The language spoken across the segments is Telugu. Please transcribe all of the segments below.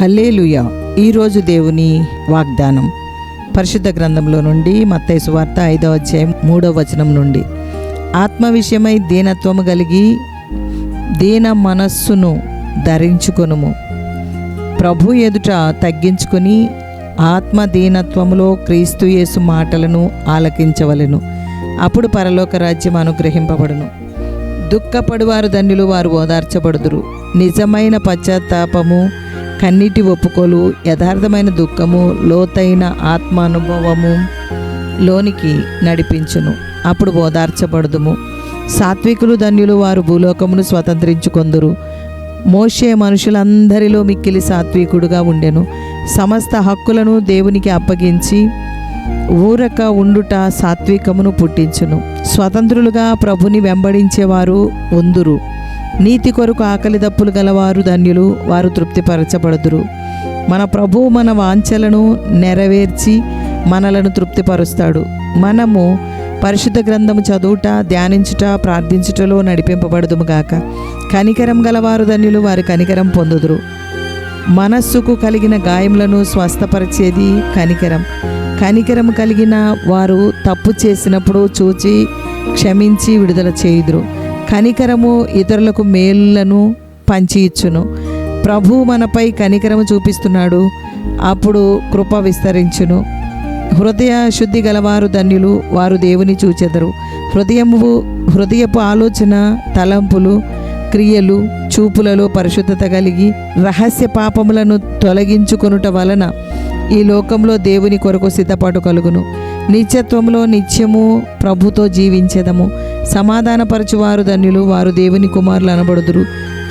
హల్లెలూయా. ఈరోజు దేవుని వాగ్దానం పరిశుద్ధ గ్రంథంలో నుండి మత్తయి సువార్త 5వ అధ్యాయం 3వ వచనం నుండి. ఆత్మ విషయమై దీనత్వము కలిగి దీన మనస్సును ధరించుకొనుము. ప్రభు ఎదుట తగ్గించుకొని ఆత్మ దీనత్వములో క్రీస్తు యేసు మాటలను ఆలకించవలెను. అప్పుడు పరలోక రాజ్యం అనుగ్రహింపబడును. దుఃఖపడువారు ధన్యులు, వారు ఓదార్చబడుదురు. నిజమైన పశ్చాత్తాపము, కన్నీటి ఒప్పుకోలు, యథార్థమైన దుఃఖము, లోతైన ఆత్మానుభవము లోనికి నడిపించును. అప్పుడు ఓదార్చబడుదుము. సాత్వికులు ధన్యులు, వారు భూలోకమును స్వతంత్రించుకొందురు. మోషే మనుషులందరిలో మిక్కిలి సాత్వికుడుగా ఉండెను. సమస్త హక్కులను దేవునికి అప్పగించి ఊరక ఉండుట సాత్వికమును పుట్టించును. స్వతంత్రులుగా ప్రభుని వెంబడించేవారు ఉందురు. నీతి కొరకు ఆకలి దప్పులు గలవారు ధన్యులు, వారు తృప్తిపరచబడుదురు. మన ప్రభువు మన వాంఛలను నెరవేర్చి మనలను తృప్తిపరుస్తాడు. మనము పరిశుద్ధ గ్రంథము చదువుట, ధ్యానించుట, ప్రార్థించుటలో నడిపింపబడుదుము గాక. కనికరం గలవారు ధన్యులు, వారు కనికరం పొందుదురు. మనస్సుకు కలిగిన గాయములను స్వస్థపరిచేది కనికరం. కనికరం కలిగిన వారు తప్పు చేసినప్పుడు చూచి క్షమించి విడుదల చేయుదురు. కనికరము ఇతరులకు మేలులను పంచి ఇచ్చును. ప్రభు మనపై కనికరము చూపిస్తున్నాడు, అప్పుడు కృప విస్తరించును. హృదయ శుద్ధి గలవారు ధన్యులు, వారు దేవుని చూచెదరు. హృదయపు ఆలోచన, తలంపులు, క్రియలు, చూపులలో పరిశుద్ధత కలిగి రహస్య పాపములను తొలగించుకొనుట వలన ఈ లోకంలో దేవుని కొరకు సిద్ధపాటు కలుగును. నిత్యత్వంలో నిత్యము ప్రభుతో జీవించెదము. సమాధానపరచువారు ధన్యులు, వారు దేవుని కుమారులు అనబడుదురు.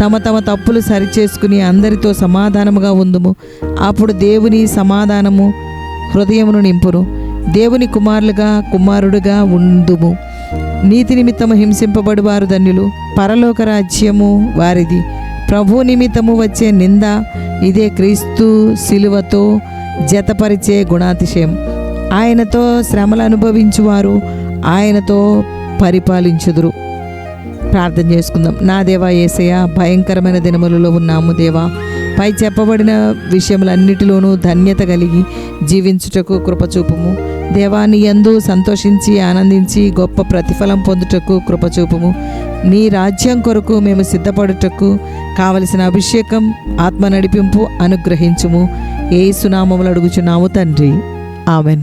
తమ తమ తప్పులు సరిచేసుకుని అందరితో సమాధానముగా ఉందుము. అప్పుడు దేవుని సమాధానము హృదయమును నింపును. దేవుని కుమారుడుగా ఉందుము. నీతి నిమిత్తము హింసింపబడి వారు ధన్యులు, పరలోక రాజ్యము వారిది. ప్రభు నిమిత్తము వచ్చే నింద ఇదే క్రీస్తు శిలువతో జతపరిచే గుణాతిశయం. ఆయనతో శ్రమలు అనుభవించువారు ఆయనతో పరిపాలించుదురు. ప్రార్థన చేసుకుందాం. నా దేవా యేసయ్య, భయంకరమైన దినములలో ఉన్నాము దేవా. పై చెప్పబడిన విషయములన్నిటిలోనూ ధన్యత కలిగి జీవించుటకు కృపచూపుము దేవా. నీ యందు సంతోషించి ఆనందించి గొప్ప ప్రతిఫలం పొందుటకు కృపచూపుము. నీ రాజ్యం కొరకు మేము సిద్ధపడుటకు కావలసిన అభిషేకం, ఆత్మ నడిపింపు అనుగ్రహించుము. యేసు నామములో అడుగుచున్నాము తండ్రి, ఆమెన్.